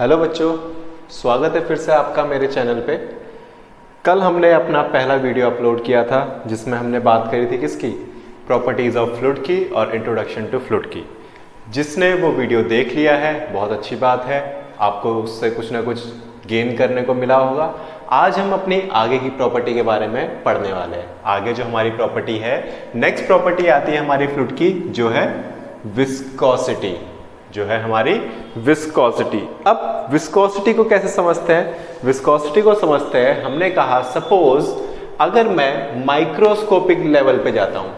Hello बच्चों, स्वागत है फिर से आपका मेरे चैनल पे। कल हमने अपना पहला वीडियो अपलोड किया था जिसमें हमने बात करी थी किसकी, प्रॉपर्टीज़ ऑफ फ्लूइड की और इंट्रोडक्शन टू फ्लूइड की। जिसने वो वीडियो देख लिया है बहुत अच्छी बात है, आपको उससे कुछ ना कुछ गेन करने को मिला होगा। आज हम अपनी आगे की प्रॉपर्टी के बारे में पढ़ने वाले हैं। आगे जो हमारी प्रॉपर्टी है, नेक्स्ट प्रॉपर्टी आती है हमारी फ्लूइड की, जो है विस्कोसिटी, जो है हमारी विस्कोसिटी। अब विस्कोसिटी को कैसे समझते हैं? विस्कोसिटी को समझते हैं, हमने कहा सपोज अगर मैं माइक्रोस्कोपिक लेवल पे जाता हूं,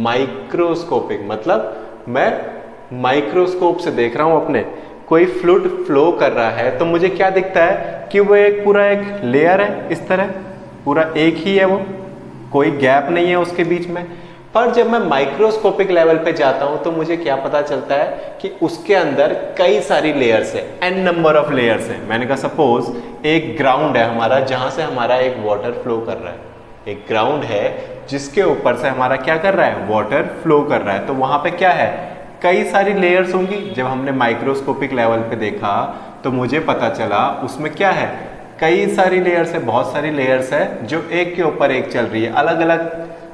माइक्रोस्कोपिक मतलब मैं माइक्रोस्कोप से देख रहा हूं अपने कोई फ्लूइड फ्लो कर रहा है, तो मुझे क्या दिखता है कि वो पूरा एक लेयर है, इस तरह पूरा एक ही है, वो कोई गैप नहीं है उसके बीच में। पर जब मैं माइक्रोस्कोपिक लेवल पे जाता हूं तो मुझे क्या पता चलता है कि उसके अंदर कई सारी लेयर्स है, एन नंबर ऑफ लेयर्स है। मैंने कहा सपोज एक ग्राउंड है हमारा, जहां से हमारा एक वाटर फ्लो कर रहा है, एक ग्राउंड है जिसके ऊपर से हमारा क्या कर रहा है, वाटर फ्लो कर रहा है। तो वहां पे क्या है, कई सारी लेयर्स होंगी। जब हमने माइक्रोस्कोपिक लेवल पे देखा तो मुझे पता चला उसमें क्या है, कई सारी लेयर्स है, बहुत सारी लेयर्स है जो एक के ऊपर एक चल रही है, अलग अलग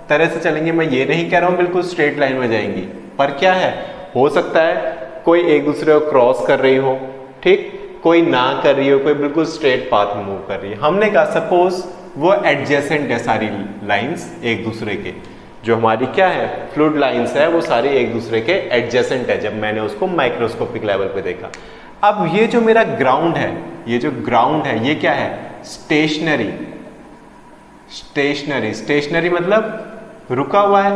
तरह से चलेंगे। मैं ये नहीं कह रहा हूं बिल्कुल स्ट्रेट लाइन में जाएंगी, पर क्या है, हो सकता है कोई एक दूसरे को क्रॉस कर रही हो, ठीक, कोई ना कर रही हो, कोई बिल्कुल स्ट्रेट पाथ में मूव कर रही है। हमने कहा सपोज वो एडजेसेंट है, सारी लाइंस एक दूसरे के, जो हमारी क्या है फ्लूइड लाइंस है, वो सारी एक दूसरे के एडजेसेंट है जब मैंने उसको माइक्रोस्कोपिक लेवल पे देखा। अब ये जो मेरा ग्राउंड है, ये जो ग्राउंड है ये क्या है, स्टेशनरी। स्टेशनरी, स्टेशनरी मतलब रुका हुआ है,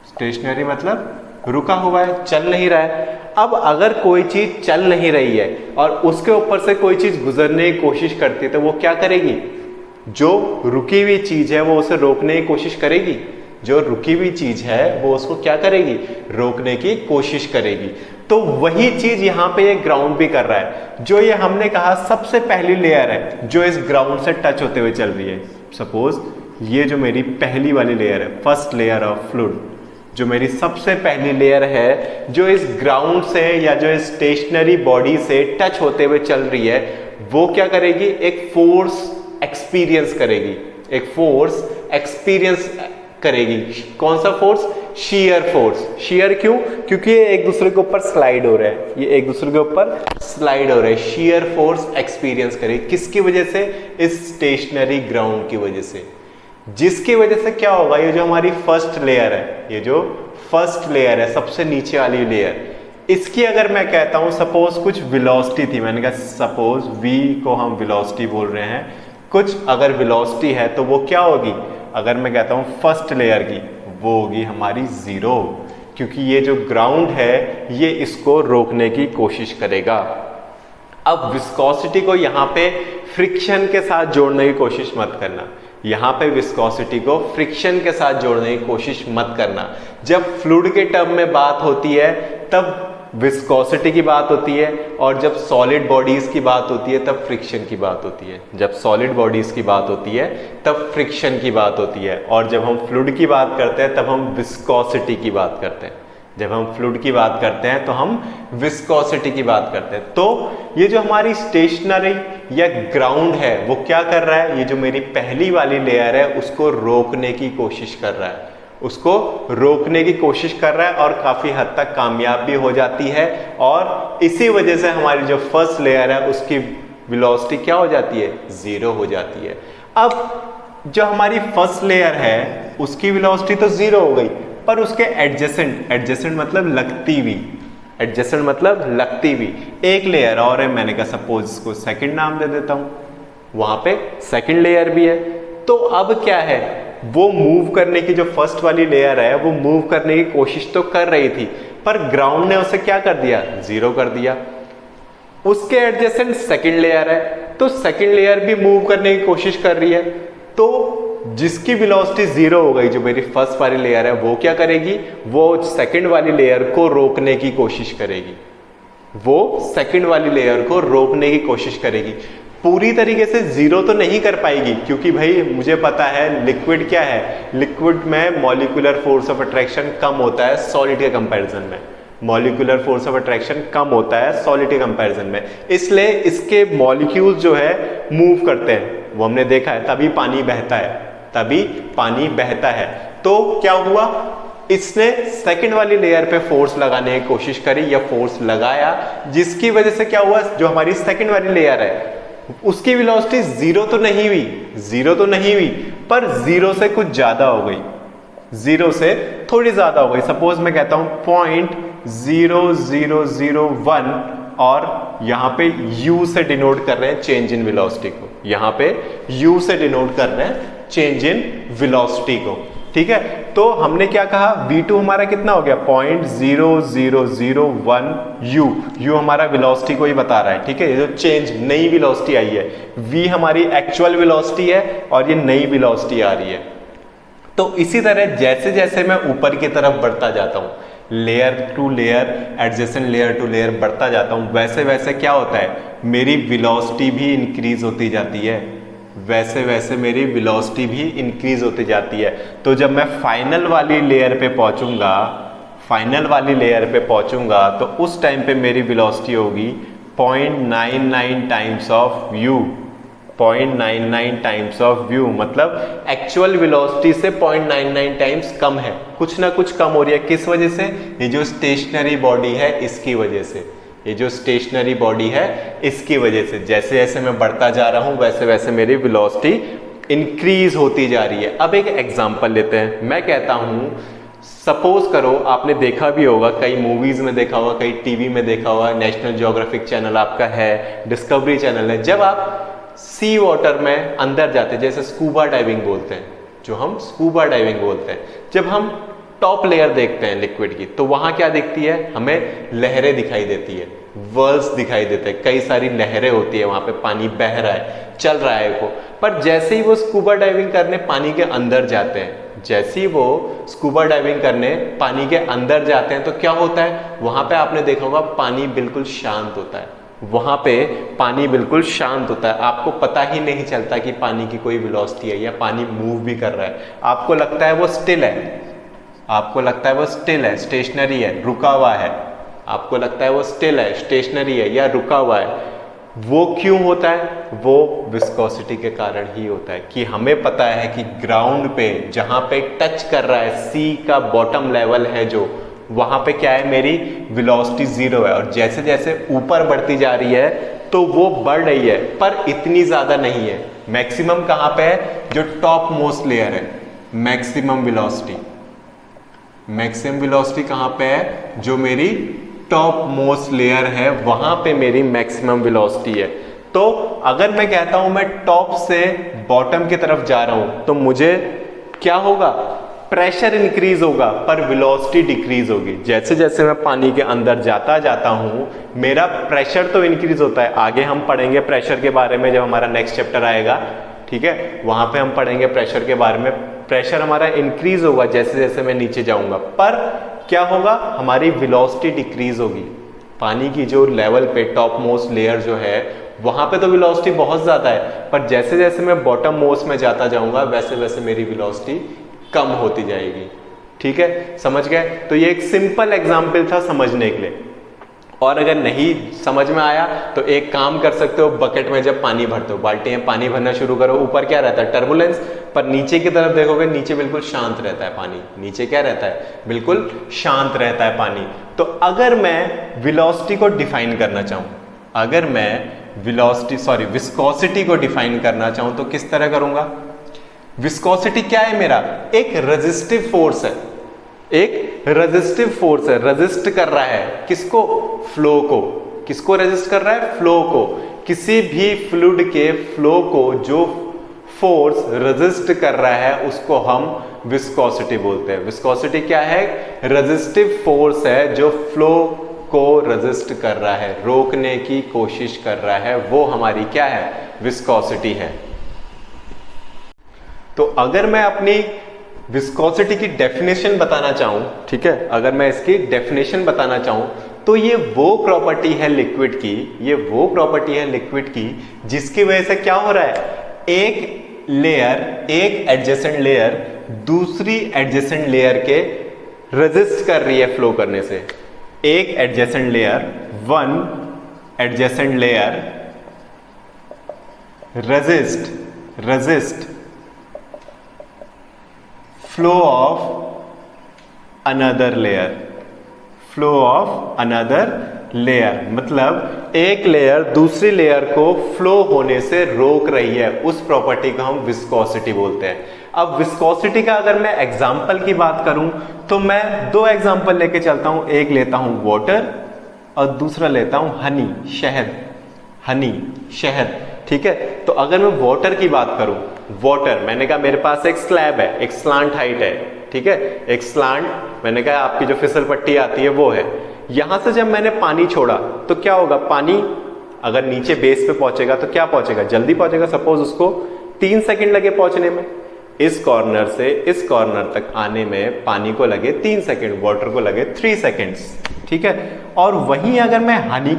स्टेशनरी मतलब रुका हुआ है, चल नहीं रहा है। अब अगर कोई चीज चल नहीं रही है और उसके ऊपर से कोई चीज गुजरने की कोशिश करती है, तो वो क्या करेगी, जो रुकी हुई चीज है वो उसे रोकने की कोशिश करेगी। जो रुकी हुई चीज है वो उसको क्या करेगी, रोकने की कोशिश करेगी। तो वही चीज यहां पे ये ग्राउंड भी कर रहा है। जो ये हमने कहा सबसे पहली लेयर है जो इस ग्राउंड से टच होते हुए चल रही है, सपोज ये जो मेरी पहली वाली लेयर है, फर्स्ट लेयर ऑफ फ्लूइड, जो मेरी सबसे पहली लेयर है जो इस ग्राउंड से या जो इस स्टेशनरी बॉडी से टच होते हुए चल रही है, वो क्या करेगी, एक फोर्स एक्सपीरियंस करेगी, एक फोर्स एक्सपीरियंस करेगी। कौन सा फोर्स, शीयर फोर्स। शीयर क्यों, क्योंकि ये एक दूसरे के ऊपर स्लाइड हो रहा है, ये एक दूसरे के ऊपर स्लाइड हो रहा है। शीयर फोर्स एक्सपीरियंस करेगी, किसकी वजह से, इस स्टेशनरी ग्राउंड की वजह से। जिसकी वजह से क्या होगा, ये जो हमारी फर्स्ट लेयर है, ये जो फर्स्ट लेयर है सबसे नीचे वाली लेयर, इसकी अगर मैं कहता हूं सपोज कुछ वेलोसिटी थी, मैंने कहा सपोज v को हम वेलोसिटी बोल रहे हैं, कुछ अगर वेलोसिटी है तो वो क्या होगी, अगर मैं कहता हूं फर्स्ट लेयर की, वो होगी हमारी 0, क्योंकि ये जो ग्राउंड है ये इसको रोकने की कोशिश करेगा। अब विस्कोसिटी को यहाँ पे फ्रिक्शन के साथ जोड़ने की कोशिश मत करना, यहाँ पे विस्कोसिटी को फ्रिक्शन के साथ जोड़ने की कोशिश मत करना। जब फ्लूइड के टर्म में बात होती है तब विस्कोसिटी की बात होती है, और जब सॉलिड बॉडीज की बात होती है तब फ्रिक्शन की बात होती है। जब सॉलिड बॉडीज की बात होती है तब फ्रिक्शन की बात होती है, और जब हम फ्लूइड की बात करते हैं तब हम विस्कोसिटी की बात करते हैं। जब हम फ्लूइड की बात करते हैं तो हम विस्कोसिटी की बात करते हैं। तो ये जो हमारी स्टेशनरी या ग्राउंड है वो क्या कर रहा है, ये जो मेरी पहली वाली लेयर है उसको रोकने की कोशिश कर रहा है, उसको रोकने की कोशिश कर रहा है, और काफी हद तक कामयाब भी हो जाती है। और इसी वजह से हमारी जो फर्स्ट लेयर है उसकी वेलोसिटी क्या हो जाती है, 0 हो जाती है। अब जो हमारी फर्स्ट लेयर है उसकी वेलोसिटी तो 0 हो गई, पर उसके एडजेसेंट, एडजेसेंट मतलब लगती हुई, एडजेसेंट मतलब लगती हुई एक लेयर और है, मैंने कहा सपोज इसको सेकंड नाम दे देता हूं, वहां पे सेकंड लेयर भी है। तो अब क्या है, वो मूव करने की, जो फर्स्ट वाली लेयर है वो मूव करने की कोशिश तो कर रही थी, पर ग्राउंड ने उसे क्या कर दिया, 0 कर दिया। उसके एडजेसेंट सेकंड लेयर है, तो सेकंड लेयर भी मूव करने की कोशिश कर रही है। तो जिसकी वेलोसिटी 0 हो गई, जो मेरी फर्स्ट वाली लेयर है, वो क्या करेगी, वो सेकंड वाली लेयर को रोकने की कोशिश करेगी, वो सेकंड वाली लेयर को रोकने की कोशिश करेगी। पूरी तरीके से 0 तो नहीं कर पाएगी, क्योंकि भाई मुझे पता है लिक्विड क्या है, लिक्विड में मॉलिक्यूलर फोर्स ऑफ अट्रैक्शन कम होता है सॉलिड के कंपैरिजन में। मॉलिक्यूलर फोर्स ऑफ अट्रैक्शन कम होता है सॉलिड के कंपैरिजन में, इसलिए इसके मॉलिक्यूल्स जो है मूव करते हैं, वो हमने देखा है, तभी पानी बहता है, तभी पानी बहता है। तो क्या हुआ, इसने सेकंड वाली लेयर पे फोर्स लगाने की कोशिश करी या फोर्स लगाया, जिसकी वजह से क्या हुआ, जो हमारी सेकंड वाली लेयर है उसकी वेलोसिटी जीरो तो नहीं हुई, पर जीरो से कुछ ज्यादा हो गई, जीरो से थोड़ी ज्यादा हो गई। सपोज मैं कहता हूं 0.0001 और यहां पे u से डिनोट कर रहे हैं चेंज इन वेलोसिटी को, यहां पे u से डिनोट कर रहे हैं चेंज इन वेलोसिटी को, ठीक है। तो हमने क्या कहा, v2 हमारा कितना हो गया 0.0001 u हमारा वेलोसिटी को ही बता रहा है, ठीक है। ये जो चेंज नई वेलोसिटी आई है, v हमारी एक्चुअल वेलोसिटी है और ये नई वेलोसिटी आ रही है। तो इसी तरह जैसे जैसे मैं ऊपर की तरफ बढ़ता जाता हूं, layer to layer, adjacent layer to layer बढ़ता जाता हूं, वैसे वैसे क्या होता है, मेरी वेलोसिटी भी इंक्रीज होती जाती है, वैसे वैसे मेरी वेलोसिटी भी इंक्रीज होती जाती है। तो जब मैं फाइनल वाली लेयर पे पहुंचूंगा, तो उस टाइम पे मेरी वेलोसिटी होगी 0.99 times of u, 0.99 times of u, मतलब एक्चुअल वेलोसिटी से 0.99 टाइम्स कम है, कुछ ना कुछ कम हो रही है। किस वजह से, ये जो स्टेशनरी बॉडी है इसकी वजह से, ये जो स्टेशनरी बॉडी है इसकी वजह से। जैसे जैसे मैं बढ़ता जा रहा हूं वैसे वैसे मेरी वेलोसिटी इंक्रीज होती जा रही है। अब एक एग्जांपल लेते हैं, मैं कहता हूं, सपोज करो, आपने देखा भी होगा, कई मूवीज में देखा होगा, कई टीवी में देखा होगा, नेशनल ज्योग्राफिक चैनल आपका है, डिस्कवरी चैनल है, जब आप सी वाटर में अंदर जाते हैं, जैसे स्कूबा डाइविंग बोलते हैं, जो हम स्कूबा डाइविंग बोलते हैं, जब हम टॉप लेयर देखते हैं लिक्विड की, तो वहां क्या दिखती है, हमें लहरें दिखाई देती है, वर्ल्स दिखाई देते हैं, कई सारी लहरें होती है, वहां पे पानी बह रहा है, चल रहा है वो। पर जैसे ही वो स्कूबा डाइविंग करने पानी के अंदर जाते हैं, पानी के अंदर जाते हैं, तो क्या होता है, वहां पे आपने देखा होगा पानी बिल्कुल शांत होता है, आपको पता ही नहीं चलता कि पानी की कोई वेलोसिटी है या पानी मूव भी कर रहा है, आपको लगता है वो स्टिल है, स्टेशनरी है, रुका हुआ है, आपको लगता है वो स्टिल है, स्टेशनरी है या रुका हुआ है। वो क्यों होता है, वो विस्कोसिटी के कारण ही होता है, कि हमें पता है कि ग्राउंड पे जहां पे टच कर रहा है, सी का बॉटम लेवल है जो, वहां पे क्या है, मेरी वेलोसिटी जीरो है, और जैसे जैसे ऊपर बढ़ती जा रही है तो वो बढ़ रही है, पर इतनी ज्यादा नहीं है। मैक्सिमम कहां पे है, जो टॉप मोस्ट लेयर है, मैक्सिमम वेलोसिटी कहां पे है, जो मेरी टॉप मोस्ट लेयर है, वहां पे मेरी मैक्सिमम वेलोसिटी है। तो अगर मैं कहता हूं मैं टॉप से बॉटम की तरफ जा रहा हूं, तो मुझे क्या होगा, प्रेशर इंक्रीज होगा पर वेलोसिटी डिक्रीज होगी। जैसे जैसे मैं पानी के अंदर जाता हूं, मेरा प्रेशर तो इंक्रीज होता है, आगे हम पढ़ेंगे प्रेशर के बारे में जब हमारा नेक्स्ट चैप्टर आएगा, ठीक है, वहां पे हम पढ़ेंगे प्रेशर के बारे में। प्रेशर हमारा इंक्रीज होगा जैसे जैसे मैं नीचे जाऊंगा, पर क्या होगा, हमारी वेलोसिटी डिक्रीज होगी। पानी की जो लेवल पे टॉप मोस्ट लेयर जो है, वहां पे तो वेलोसिटी बहुत ज्यादा है, पर जैसे जैसे मैं बॉटम मोस्ट में जाता जाऊंगा वैसे वैसे मेरी वेलोसिटी कम होती जाएगी, ठीक है, समझ गए। तो ये एक सिंपल एग्जाम्पल था समझने के लिए, और अगर नहीं समझ में आया तो एक काम कर सकते हो, बकेट में जब पानी भरते हो, बाल्टी में पानी भरना शुरू करो, ऊपर क्या रहता है, टर्बुलेंस, पर नीचे की तरफ देखोगे, नीचे बिल्कुल शांत रहता है पानी, नीचे क्या रहता है, बिल्कुल शांत रहता है पानी। तो अगर मैं वेलोसिटी को डिफाइन करना चाहूं, विस्कोसिटी को डिफाइन करना चाहूं, तो किस तरह करूंगा। विस्कोसिटी क्या है, मेरा एक रेजिस्टिव फोर्स है, रेजिस्ट कर रहा है, किसको, फ्लो को, किसको रेजिस्ट कर रहा है, फ्लो को, किसी भी फ्लूइड के फ्लो को जो फोर्स रेजिस्ट कर रहा है उसको हम विस्कोसिटी बोलते हैं। विस्कोसिटी क्या है, रेजिस्टिव फोर्स है जो फ्लो को रेजिस्ट कर रहा है, रोकने की कोशिश कर रहा है, वो हमारी क्या है, विस्कोसिटी है। तो अगर मैं अपनी विस्कोसिटी की डेफिनेशन बताना चाहूं, ठीक है, अगर मैं इसकी डेफिनेशन बताना चाहूं, तो ये वो प्रॉपर्टी है लिक्विड की, जिसकी वजह से क्या हो रहा है, एक एडजेसेंट लेयर दूसरी एडजेसेंट लेयर के रेजिस्ट कर रही है फ्लो करने से, एक adjacent layer, one adjacent layer resist flow of another layer, flow of another layer मतलब एक लेयर दूसरी लेयर को फ्लो होने से रोक रही है, उस प्रॉपर्टी को हम विस्कोसिटी बोलते हैं। अब विस्कोसिटी का अगर मैं एग्जांपल की बात करूं तो मैं दो एग्जांपल लेके चलता हूं, एक लेता हूं वाटर और दूसरा लेता हूं हनी, शहद, हनी शहद, ठीक है। तो अगर मैं वाटर की बात करूं, वाटर मैंने कहा मेरे पास एक स्लैब है, एक स्लांट हाइट है, ठीक है, एक स्लांट, मैंने कहा आपकी जो फिसल पट्टी आती है वो है। यहां से जब मैंने पानी छोड़ा तो क्या होगा, पानी अगर नीचे बेस पे पहुंचेगा तो क्या पहुंचेगा, जल्दी पहुंचेगा। सपोज उसको 3 सेकंड लगे पहुंचने में, इस कॉर्नर से इस कॉर्नर तक आने में पानी को लगे 3 सेकंड, वाटर को लगे 3 सेकंड्स, ठीक है। और वहीं अगर मैं हनी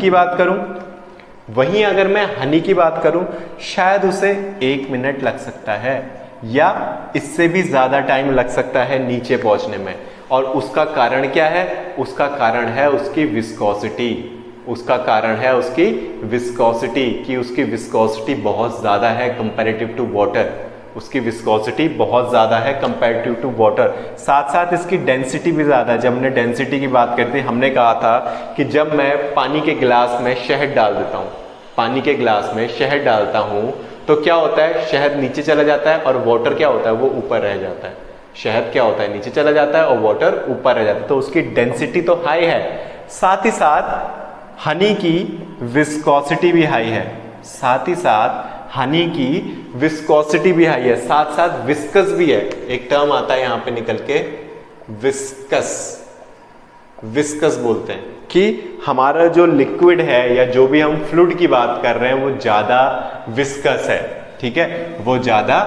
की बात करूं, शायद उसे 1 मिनट लग सकता है या इससे भी ज्यादा टाइम लग सकता है नीचे पहुंचने में। और उसका कारण क्या है, उसका कारण है उसकी विस्कोसिटी, उसका कारण है उसकी विस्कोसिटी, कि उसकी विस्कोसिटी बहुत ज्यादा है कंपैरेटिव टू वाटर, उसकी विस्कोसिटी बहुत ज्यादा है कंपैरेटिव टू वाटर। साथ साथ इसकी डेंसिटी भी ज्यादा है। जब हमने डेंसिटी की बात करते हमने कहा था कि जब मैं पानी के गिलास में शहद डाल देता हूं, पानी के गिलास में शहद डालता हूं तो क्या होता है, शहद नीचे चला जाता है और वाटर क्या होता है, वो ऊपर रह जाता है। शहद क्या होता है, नीचे चला जाता है और वाटर ऊपर रह जाता है, तो उसकी डेंसिटी तो हाई है। साथ ही साथ हनी की विस्कोसिटी भी हाई है, साथ ही साथ हनी की विस्कोसिटी भी हाई है, साथ साथ विस्कस भी है। एक टर्म आता है यहां पे निकल के, विस्कस, विस्कस बोलते हैं कि हमारा जो लिक्विड है या जो भी हम फ्लूइड की बात कर रहे हैं वो ज्यादा विस्कस है, ठीक है, वो ज्यादा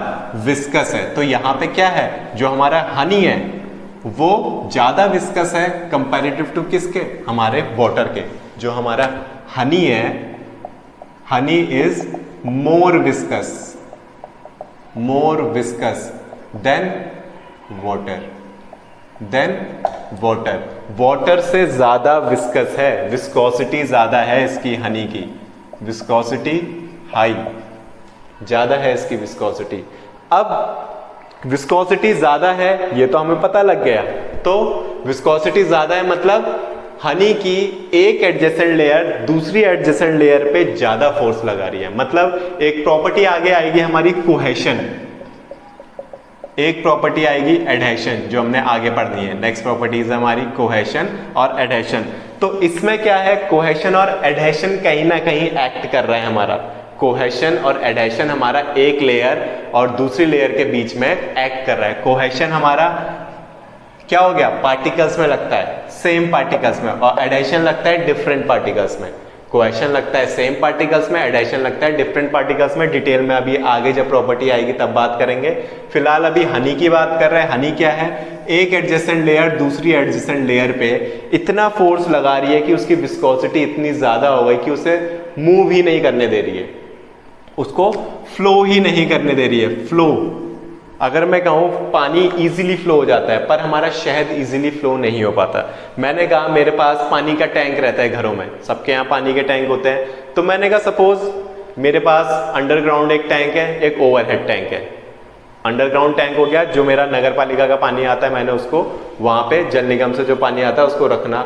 विस्कस है। तो यहां पे क्या है, जो हमारा हनी है वो ज्यादा विस्कस है कंपैरेटिव टू किसके, हमारे वाटर के। जो हमारा हनी है, honey is more viscous than water, water से ज्यादा विस्कस है, विस्कोसिटी ज्यादा है इसकी हनी की, विस्कोसिटी हाई, ज्यादा है इसकी विस्कोसिटी। अब विस्कोसिटी ज्यादा है ये तो हमें पता लग गया, तो विस्कोसिटी ज्यादा है मतलब हनी की एक एडजेसेंट लेयर दूसरी एडजेसेंट लेयर पे ज्यादा फोर्स लगा रही है। मतलब एक प्रॉपर्टी आगे आएगी हमारी कोहेशन, एक प्रॉपर्टी आएगी एडहेशन, जो हमने आगे पढ़नी है। नेक्स्ट प्रॉपर्टीज हमारी कोहेशन और एडहेशन। तो इसमें क्या है, कोहेशन और एडहेशन कहीं ना कहीं एक्ट कर रहा है हमारा, कोहेशन और एडहेशन हमारा एक लेयर और दूसरी लेयर के बीच में एक्ट कर रहा है। कोहेशन हमारा क्या हो गया, पार्टिकल्स में लगता है, सेम पार्टिकल्स में, और एडहेशन लगता है डिफरेंट पार्टिकल्स में। कोहेशन लगता है सेम पार्टिकल्स में, एडहेशन लगता है डिफरेंट पार्टिकल्स में। डिटेल में अभी आगे जब प्रॉपर्टी आएगी तब बात करेंगे। फिलहाल अभी हनी की बात कर रहे हैं। हनी क्या है, एक एडजेसेंट लेयर दूसरी एडजेसेंट लेयर पे इतना फोर्स लगा रही है कि उसकी विस्कोसिटी इतनी ज्यादा हो गई कि उसे मूव ही नहीं करने दे रही है, उसको फ्लो ही नहीं करने दे रही है। फ्लो, अगर मैं कहूं पानी इजीली फ्लो हो जाता है पर हमारा शहद इजीली फ्लो नहीं हो पाता। मैंने कहा मेरे पास पानी का टैंक रहता है घरों में, सबके यहाँ पानी के टैंक होते हैं। तो मैंने कहा सपोज मेरे पास अंडरग्राउंड एक टैंक है, एक ओवरहेड टैंक है। अंडरग्राउंड टैंक हो गया जो मेरा नगर पालिका का पानी आता है, मैंने उसको वहां पे जल निगम से जो पानी आता है उसको रखना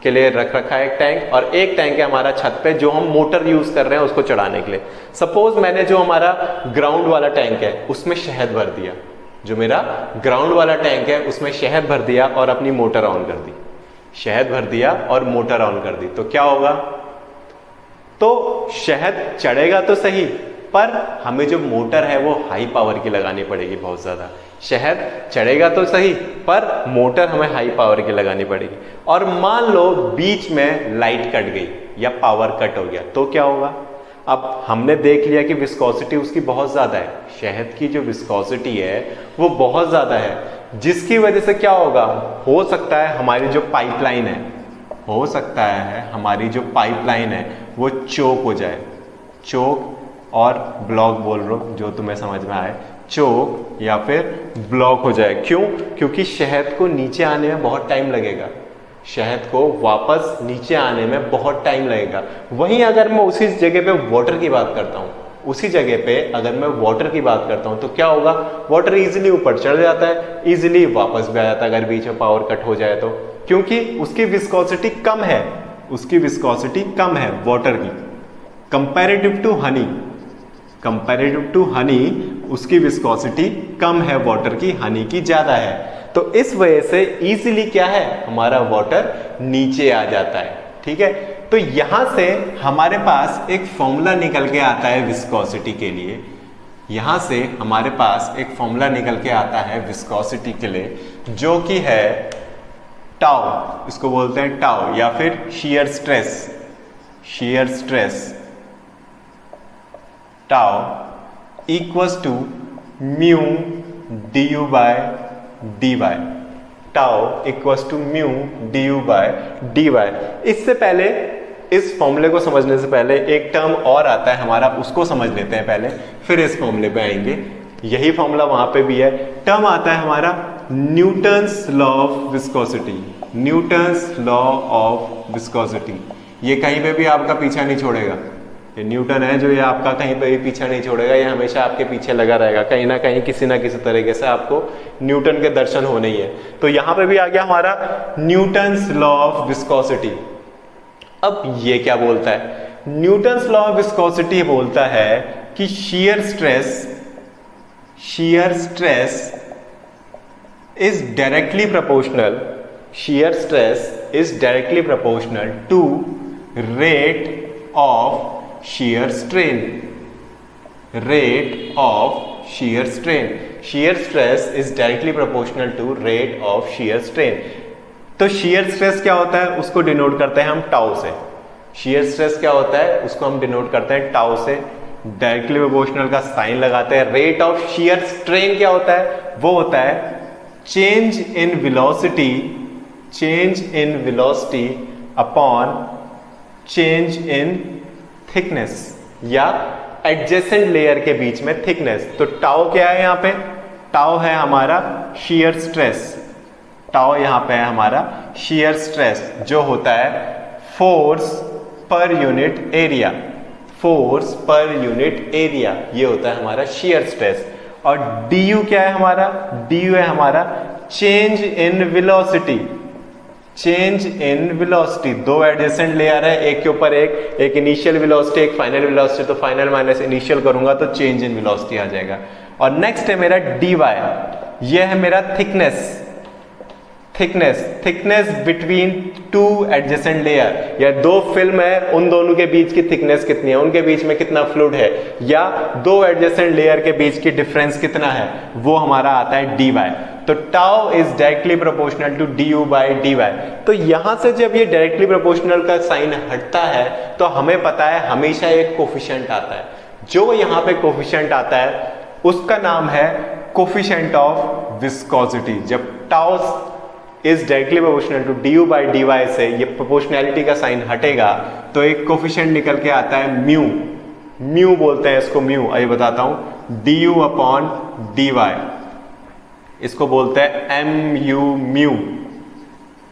के लिए रख रखा है एक टैंक, और एक टैंक है हमारा छत पे जो हम मोटर यूज कर रहे हैं उसको चढ़ाने के लिए। सपोज मैंने जो हमारा ग्राउंड वाला टैंक है उसमें शहद भर दिया, जो मेरा ग्राउंड वाला टैंक है उसमें शहद भर दिया और अपनी मोटर ऑन कर दी, शहद भर दिया और मोटर ऑन कर दी, तो क्या होगा, तो शहद चढ़ेगा तो सही पर हमें जो मोटर है वो हाई पावर की लगानी पड़ेगी बहुत ज्यादा। शहद चढ़ेगा तो सही पर मोटर हमें हाई पावर की लगानी पड़ेगी। और मान लो बीच में लाइट कट गई या पावर कट हो गया तो क्या होगा। अब हमने देख लिया कि विस्कोसिटी उसकी बहुत ज्यादा है, शहद की जो विस्कोसिटी है वो बहुत ज्यादा है, जिसकी वजह से क्या होगा, हो सकता है हमारी जो पाइपलाइन है, हो सकता है हमारी जो पाइपलाइन है वो चोक हो जाए। चोक और ब्लॉक बोल रहा हूं जो तुम्हें समझ में आए, चोक या फिर ब्लॉक हो जाए। क्यों, क्योंकि शहद को नीचे आने में बहुत टाइम लगेगा, शहद को वापस नीचे आने में बहुत टाइम लगेगा। वहीं अगर मैं उसी जगह पे वाटर की बात करता हूँ, उसी जगह पे अगर मैं वाटर की बात करता हूँ तो क्या होगा, वाटर इजीली ऊपर चढ़ जाता है, इजीली वापस भी आ जाता है अगर बीच में पावर कट हो जाए तो, क्योंकि उसकी विस्कोसिटी कम है, उसकी विस्कोसिटी कम है वाटर की comparative to honey. Comparative to honey उसकी विस्कोसिटी कम है वाटर की, हनी की ज्यादा है। तो इस वजह से इजीली क्या है, हमारा वाटर नीचे आ जाता है। ठीक है, तो यहां से हमारे पास एक फॉर्मूला निकल के आता है विस्कोसिटी के लिए। यहां से हमारे पास एक फॉर्मूला निकल के आता है विस्कोसिटी के लिए, जो कि है टाउ, इसको बोलते हैं टाउ, या फिर shear stress. Shear stress tau equals to mu d u by d y. Tau equals to mu d u by d y. इससे पहले, इस फॉर्मूले को समझने से पहले एक टर्म और आता है हमारा, उसको समझ लेते हैं पहले, फिर इस फॉर्मूले पे आएंगे। यही फॉर्मूला वहां पे भी है। टर्म आता है हमारा Newton's law of viscosity. Newton's law of viscosity, ये कहीं पे भी आपका पीछा नहीं छोड़ेगा। ये न्यूटन है जो ये आपका कहीं पे भी पीछा नहीं छोड़ेगा, ये हमेशा आपके पीछे लगा रहेगा, कहीं ना कहीं किसी ना किसी तरीके से आपको न्यूटन के दर्शन होने ही है। तो यहां पे भी आ गया हमारा न्यूटन्स लॉ ऑफ विस्कोसिटी। अब ये क्या बोलता है, न्यूटन्स लॉ ऑफ विस्कोसिटी बोलता है कि shear stress is directly proportional, shear stress is directly proportional to rate of shear strain, rate of shear strain. Shear stress is directly proportional to rate of shear strain. तो shear stress क्या होता है, उसको denote करते हैं हम tau से। shear stress क्या होता है, उसको हम डिनोट करते हैं टाउ से, डायरेक्टली प्रोपोर्शनल का साइन लगाते हैं। रेट ऑफ shear strain क्या होता है, वो होता है change in velocity, change in velocity upon change in thickness, या एडजेसेंट लेयर के बीच में थिकनेस। तो टाउ क्या है, यहां पे टाउ है हमारा शियर स्ट्रेस। टाउ यहां पे है हमारा शियर स्ट्रेस, जो होता है force per unit area. Force per unit area, ये होता है हमारा शियर स्ट्रेस। और डी यू क्या है हमारा, डी यू है हमारा change in velocity. Change in velocity, दो एडजेसेंट लेयर है, एक के ऊपर एक इनिशियल वेलोसिटी, एक फाइनल वेलोसिटी। तो फाइनल माइनस इनिशियल करूंगा तो चेंज इन वेलोसिटी आ जाएगा। और नेक्स्ट है मेरा डी वाई, ये है मेरा thickness. Thickness between two adjacent layer, या दो फिल्म है, उन दोनों के बीच की थिकनेस कितनी है, उनके बीच में कितना फ्लूइड है, या दो एडजेसेंट लेयर के बीच की डिफरेंस कितना है, वो हमारा आता है डी वाई। तो tau is directly proportional to d u by d y. तो यहां से जब ये डायरेक्टली प्रोपोर्शनल का साइन हटता है तो हमें पता है हमेशा एक कोफिशिएंट आता है। जो यहां पे कोफिशिएंट आता है उसका नाम है कोफिशिएंट ऑफ विस्कोसिटी। जब tau is directly proportional to d u by d y से ये प्रोपोर्शनैलिटी का साइन हटेगा तो एक कोफिशिएंट निकल के आता है म्यू। म्यू बोलते हैं इसको, म्यू आइए बताता हूं, d u upon d y, इसको बोलते हैं एम यू म्यू।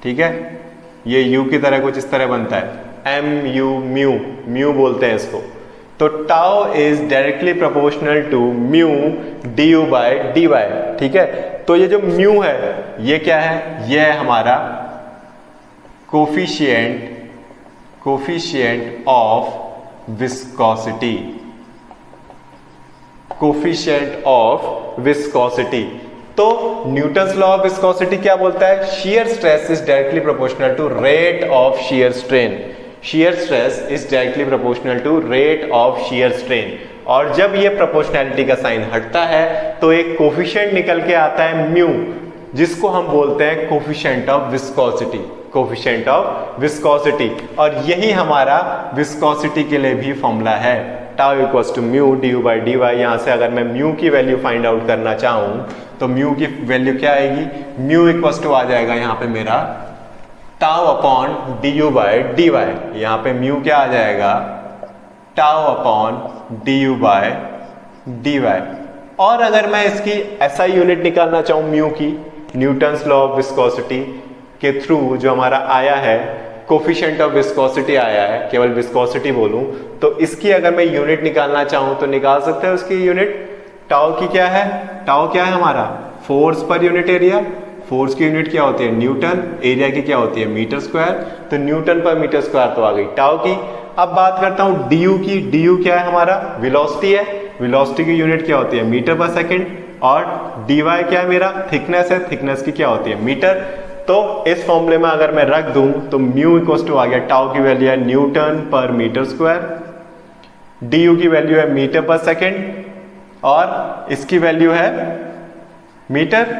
ठीक है, ये यू की तरह कुछ इस तरह बनता है, एम यू म्यू, म्यू बोलते हैं इसको। तो tau is directly proportional to mu d u by d y. ठीक है, तो ये जो म्यू है ये क्या है, ये है हमारा coefficient of viscosity. Coefficient of viscosity. तो न्यूटन्स लॉ ऑफ विस्कोसिटी क्या बोलता है, shear stress is directly proportional to rate of shear strain. Shear stress is directly proportional to rate of shear strain. और जब ये प्रोपोर्शनैलिटी का sign हटता है तो एक कोफिशिएंट निकल के आता है म्यू, जिसको हम बोलते हैं coefficient of viscosity. Coefficient of viscosity. और यही हमारा विस्कोसिटी के लिए भी फॉर्मूला है, tau equals to mu d u by d y. यहां से अगर मैं म्यू की वैल्यू फाइंड आउट करना चाहूं तो म्यू की वैल्यू क्या आएगी, म्यू इक्वल्स टू आ जाएगा यहां पे मेरा tau upon d u by d y. यहां पे म्यू क्या आ जाएगा, tau upon d u by d y. और अगर मैं इसकी एसआई यूनिट निकालना चाहूं म्यू की, न्यूटन्स लॉ ऑफ विस्कोसिटी, के थ्रू जो हमारा आया है कोफिशिएंट ऑफ विस्कोसिटी आया है, केवल विस्कोसिटी बोलूं तो इसकी अगर मैं यूनिट निकालना चाहूं तो निकाल सकते हैं उसकी यूनिट। टाउ की क्या है, टाउ क्या है हमारा force per unit area. Force की यूनिट क्या होती है न्यूटन, एरिया की क्या होती है मीटर स्क्वायर, तो न्यूटन पर मीटर स्क्वायर तो आ गई टाउ की। अब बात करता हूं डी की। डी क्या है हमारा वेलोसिटी है, वेलोसिटी की यूनिट क्या होती है मीटर पर सेकंड, और डी वाई क्या है मेरा थिकनेस है, थिकनेस की क्या होती है मीटर। तो इस फॉर्मूले में अगर मैं रख दूं तो म्यू इक्वल टू आ गया टाउ की वैल्यू है न्यूटन पर मीटर स्क्वायर, डी यू की वैल्यू है मीटर पर सेकंड, और इसकी वैल्यू है मीटर,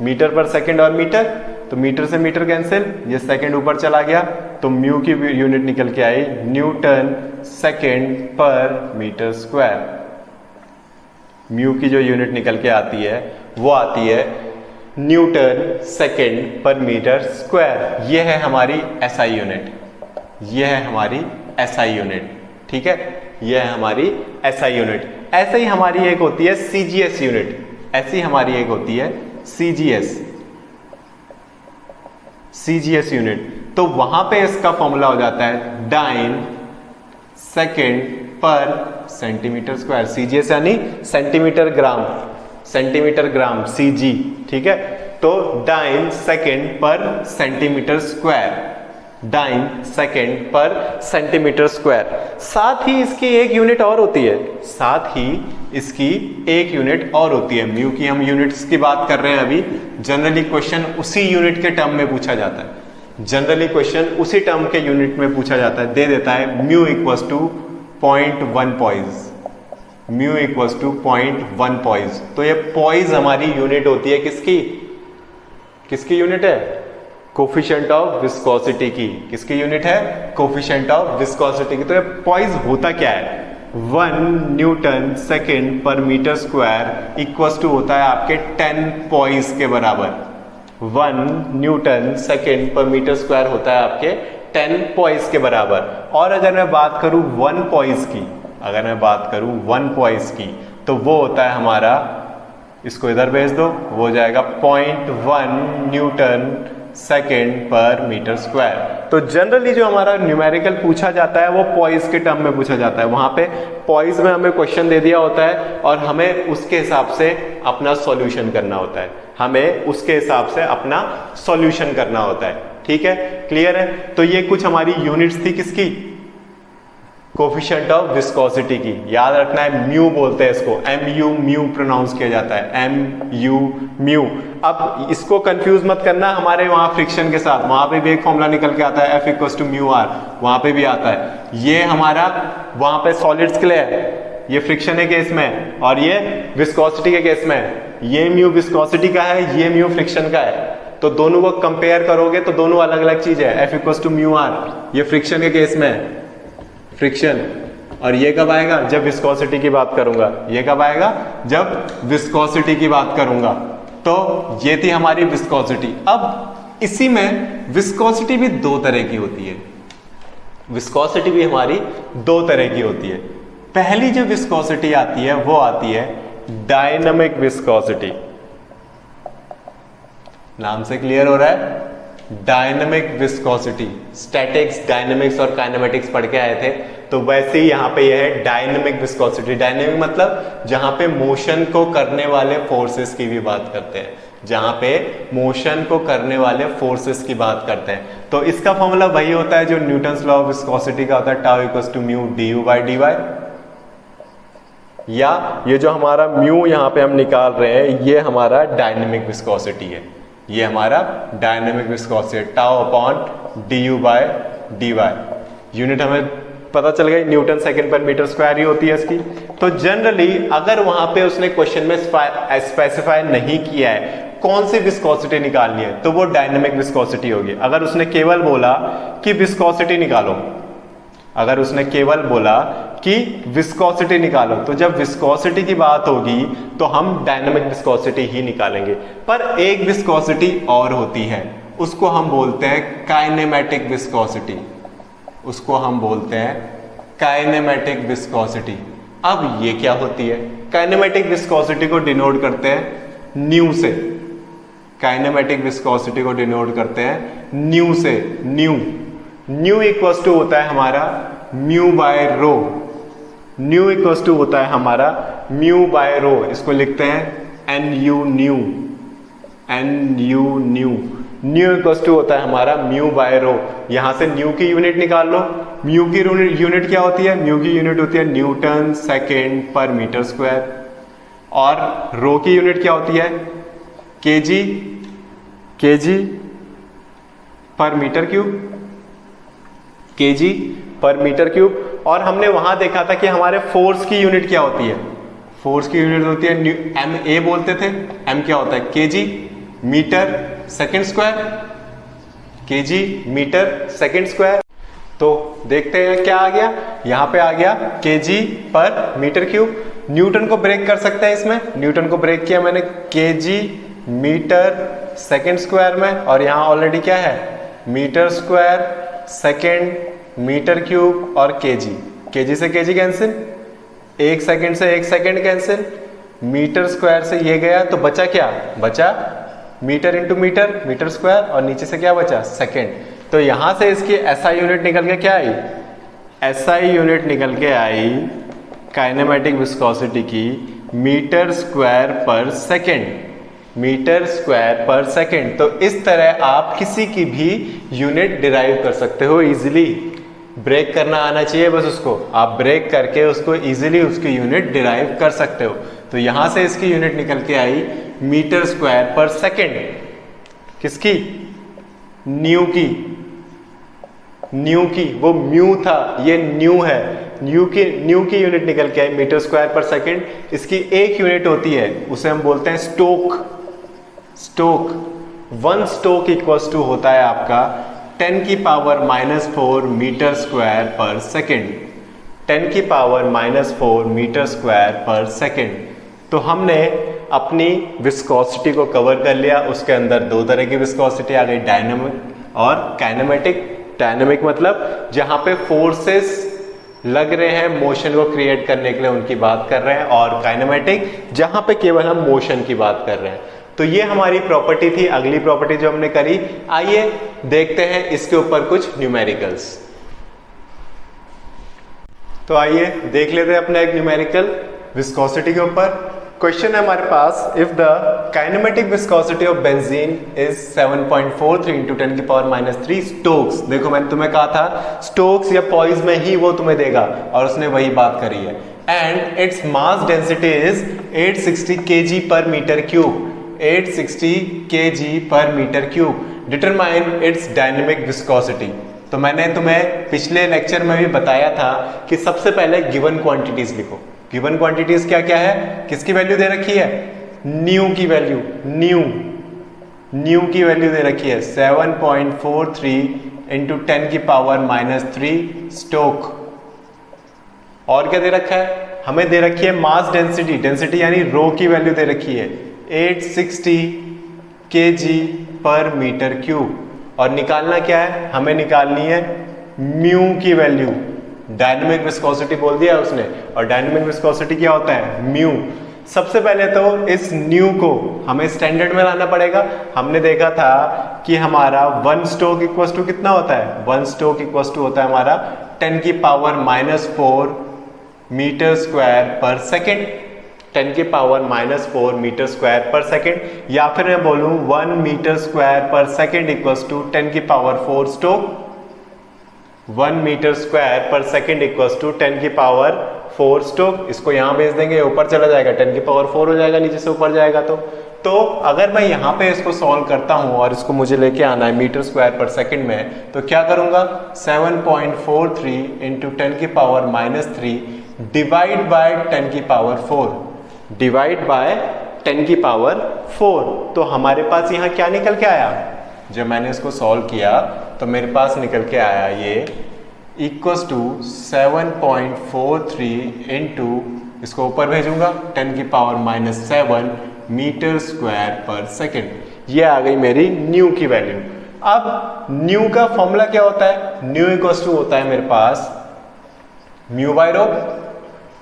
मीटर पर सेकंड और मीटर, तो मीटर से मीटर कैंसिल, ये सेकंड ऊपर चला गया तो म्यू की यूनिट निकल के आई Newton second per metre square. Mu की जो यूनिट निकल के आती है वो आती है Newton second per metre square. ये है हमारी एसआई यूनिट, ये है हमारी एसआई यूनिट, ठीक है, ये है हमारी एसआई यूनिट। ऐसे ही हमारी एक होती है सीजीएस यूनिट, ऐसी हमारी एक होती है सीजीएस, सीजीएस यूनिट। तो वहां पे इसका फॉर्मूला हो जाता है डाइन सेकंड पर सेंटीमीटर स्क्वायर। सीजीएस यानी centimetre gram, centimetre gram CG, ठीक है। तो डाइन सेकंड पर सेंटीमीटर स्क्वायर, डाइन सेकंड पर सेंटीमीटर स्क्वायर। साथ ही इसकी एक यूनिट और होती है, साथ ही इसकी एक यूनिट और होती है म्यू की। हम यूनिट्स की बात कर रहे हैं अभी, जनरली क्वेश्चन उसी यूनिट के टर्म में पूछा जाता है, जनरली क्वेश्चन उसी टर्म के यूनिट में पूछा जाता है, दे देता है mu equals to 0.1 poise, mu equals to 0.1 poise. तो ये पॉइज हमारी यूनिट होती है किसकी, किसकी यूनिट है कोफिशिएंट ऑफ विस्कोसिटी की, किसकी यूनिट है कोफिशिएंट ऑफ विस्कोसिटी की। तो ये पॉइज होता क्या है 1 Newton second per metre square equals to होता है आपके 10 पॉइज के बराबर। 1 Newton second per metre square होता है आपके 10 पॉइज के बराबर। और अगर मैं बात करूं 1 पॉइज की, अगर मैं बात करूं 1 पॉइज की तो वो होता है हमारा, इसको इधर भेज दो, वो हो जाएगा 0.1 Newton second per metre square. तो जनरली जो हमारा न्यूमेरिकल पूछा जाता है वो पॉइज के टर्म में पूछा जाता है। वहां पे पॉइज में हमें क्वेश्चन दे दिया होता है और हमें उसके हिसाब से अपना सॉल्यूशन करना होता है, हमें उसके हिसाब से अपना सॉल्यूशन करना होता है, ठीक है, क्लियर है। तो ये कुछ हमारी यूनिट्स थी किसकी कोफिशिएंट ऑफ विस्कोसिटी की। याद रखना है म्यू बोलते हैं इसको, एम यू म्यू प्रोनाउंस किया जाता है, एम यू म्यू। अब इसको कंफ्यूज मत करना हमारे वहां फ्रिक्शन के साथ, वहां पे भी एक फॉर्मूला निकल के आता है F equals to mu R, वहां पे भी आता है। ये हमारा वहां पे सॉलिड्स के लिए है, ये फ्रिक्शन के केस में, और ये विस्कोसिटी के केस में है। ये म्यू विस्कोसिटी का है, ये म्यू फ्रिक्शन का है। तो दोनों को कंपेयर करोगे तो दोनों अलग अलग चीज है। F equals to mu R ये फ्रिक्शन के केस में है, फ्रिक्शन, और ये कब आएगा जब विस्कोसिटी की बात करूंगा, ये कब आएगा जब विस्कोसिटी की बात करूंगा। तो ये थी हमारी विस्कोसिटी। अब इसी में विस्कोसिटी भी दो तरह की होती है, विस्कोसिटी भी हमारी दो तरह की होती है। पहली जो विस्कोसिटी आती है वो आती है डायनामिक विस्कोसिटी। नाम से क्लियर हो रहा है, डायनामिक विस्कोसिटी। स्टैटिक्स, डायनामिक्स और काइनेमेटिक्स पढ़ के आए थे, तो वैसे ही यहां पे यह है डायनामिक विस्कोसिटी। डायनामिक मतलब जहां पे मोशन को करने वाले फोर्सेस की भी बात करते हैं, जहां पे मोशन को करने वाले फोर्सेस की बात करते हैं। तो इसका फॉर्मूला वही होता है जो न्यूटन्स लॉ ऑफ विस्कोसिटी का होता है, tau equals to mu d u by d y. या ये जो हमारा म्यू यहां पे हम निकाल रहे हैं ये हमारा डायनामिक विस्कोसिटी है, ये हमारा dynamic viscosity, tau upon d u by d y. Unit हमें पता चल गई newton second per metre square ही होती है इसकी। तो जनरली अगर वहां पे उसने क्वेश्चन में स्पेसिफाई नहीं किया है कौन सी विस्कोसिटी निकालनी है तो वो डायनामिक विस्कोसिटी होगी। अगर उसने केवल बोला कि विस्कोसिटी निकालो, अगर उसने केवल बोला कि विस्कोसिटी निकालो, तो जब विस्कोसिटी की बात होगी तो हम डायनामिक विस्कोसिटी ही निकालेंगे। पर एक विस्कोसिटी और होती है, उसको हम बोलते हैं काइनेमेटिक विस्कोसिटी, उसको हम बोलते हैं काइनेमेटिक विस्कोसिटी। अब ये क्या होती है, काइनेमेटिक विस्कोसिटी को डिनोट करते हैं न्यू से। काइनेमेटिक विस्कोसिटी को डिनोट करते हैं न्यू से। न्यू इक्वल्स टू होता है हमारा mu by rho. Nu equals to होता है हमारा म्यू बाय रो। इसको लिखते हैं N U nu. Nu equals to होता है हमारा म्यू बाय रो। यहां से न्यू की यूनिट निकाल लो। म्यू की यूनिट क्या होती है? म्यू की यूनिट होती है न्यूटन सेकेंड पर मीटर स्क्वायर। और रो की यूनिट क्या होती है? केजी पर मीटर क्यूब। केजी पर मीटर क्यूब। और हमने वहां देखा था कि हमारे फोर्स की यूनिट क्या होती है? फोर्स की यूनिट होती है एम ए बोलते थे। एम क्या होता है? Kg metre second square. Kg metre second square. तो देखते हैं क्या आ गया। यहां पे आ गया केजी पर मीटर क्यूब। न्यूटन को ब्रेक कर सकते हैं इसमें। न्यूटन को ब्रेक किया मैंने केजी मीटर सेकेंड स्क्वायर में। और यहां ऑलरेडी क्या है? Metre square second metre cube और केजी। केजी से केजी कैंसिल, एक सेकेंड से एक सेकेंड कैंसिल, मीटर स्क्वायर से ये गया तो बचा क्या? बचा metre into metre, metre square, और नीचे से क्या बचा? सेकेंड। तो यहां से इसकी एसआई यूनिट निकल के क्या आई? एसआई यूनिट निकल के आई काइनेमेटिक विस्कोसिटी की मीटर स्क्वायर पर सेकेंड। मीटर स्क्वायर पर सेकेंड। तो इस तरह आप किसी की भी यूनिट डिराइव कर सकते हो इजीली। ब्रेक करना आना चाहिए बस उसको। आप ब्रेक करके उसको इजीली उसकी यूनिट डिराइव कर सकते हो। तो यहां से इसकी यूनिट निकल के आई मीटर स्क्वायर पर सेकेंड। किसकी? न्यू की। वो म्यू था, ये न्यू है। न्यू की यूनिट निकल के आई मीटर स्क्वायर पर सेकेंड। इसकी एक यूनिट होती है, उसे हम बोलते हैं स्टोक। 1 स्टोक इक्वल्स टू होता है आपका 10 की पावर -4 मीटर स्क्वायर पर सेकेंड। 10 की पावर -4 मीटर स्क्वायर पर सेकेंड। तो हमने अपनी विस्कोसिटी को कवर कर लिया। उसके अंदर दो तरह की विस्कोसिटी आ गई, डायनामिक और काइनेमेटिक। डायनामिक मतलब जहां पे फोर्सेस लग रहे हैं मोशन को क्रिएट करने के लिए, उनकी बात कर रहे हैं। और काइनेमेटिक जहां पे केवल हम मोशन की बात कर रहे हैं। तो ये हमारी प्रॉपर्टी थी। अगली प्रॉपर्टी जो हमने करी, आइए देखते हैं इसके ऊपर कुछ न्यूमेरिकल्स। तो आइए देख लेते हैं अपना एक न्यूमेरिकल विस्कोसिटी के ऊपर। क्वेश्चन है हमारे पास, if the kinematic viscosity of benzene is 7.43 × 10 की पावर -3 स्टोक्स। देखो मैंने तुम्हें कहा था स्टोक्स या पॉइज में ही वो तुम्हें देगा, और उसने वही बात करी है। And its mass density is 860 kg per metre cube. 860 kg per metre cube. Determine its dynamic viscosity. तो मैंने तुम्हें पिछले लेक्चर में भी बताया था कि सबसे पहले गिवन क्वांटिटीज लिखो। गिवन क्वांटिटीज क्या क्या है? किसकी वैल्यू दे रखी है? न्यू की वैल्यू। न्यू की वैल्यू दे रखी है 7.43 × 10 की पावर -3 स्टोक। और क्या दे रखा है? हमें दे रखी है मास डेंसिटी। डेंसिटी यानी रो की वैल्यू दे रखी है 860 kg पर मीटर क्यूब। और निकालना क्या है? हमें निकालनी है म्यू की वैल्यू। डायनेमिक विस्कोसिटी बोल दिया उसने, और डायनेमिक विस्कोसिटी क्या होता है? म्यू। सबसे पहले तो इस न्यू को हमें स्टैंडर्ड में लाना पड़ेगा। हमने देखा था कि हमारा 1 स्टोक इक्वल्स टू कितना होता है? 1 स्टोक इक्वल्स टू होता है हमारा 10 की पावर -4 मीटर स्क्वायर पर सेकेंड। 10 की पावर -4 मीटर स्क्वायर पर सेकेंड। या फिर मैं बोलूं 1 मीटर स्क्वायर पर सेकेंड इक्वल्स टू 10 की पावर 4 स्टोक। 1 मीटर स्क्वायर पर सेकेंड इक्वल्स टू 10 की पावर 4 स्टोक। इसको यहां भेज देंगे, ऊपर चला जाएगा, 10 की पावर 4 हो जाएगा, नीचे से ऊपर जाएगा। तो अगर मैं यहां पे इसको सॉल्व करता हूं और इसको मुझे लेके आना है मीटर स्क्वायर पर सेकेंड में, तो क्या करूंगा? 7.43 × 10 की पावर -3 डिवाइड बाय 10 की पावर 4। डिवाइड बाय 10 की पावर 4। तो हमारे पास यहां क्या निकल के आया? जब मैंने इसको सॉल्व किया तो मेरे पास निकल के आया ये इक्वल्स टू 7.43 × इसको ऊपर भेजूंगा 10 की पावर -7 मीटर स्क्वायर पर सेकेंड। ये आ गई मेरी न्यू की वैल्यू। अब न्यू का फॉर्मूला क्या होता है? न्यू इक्वल्स टू होता है मेरे पास mu by rho.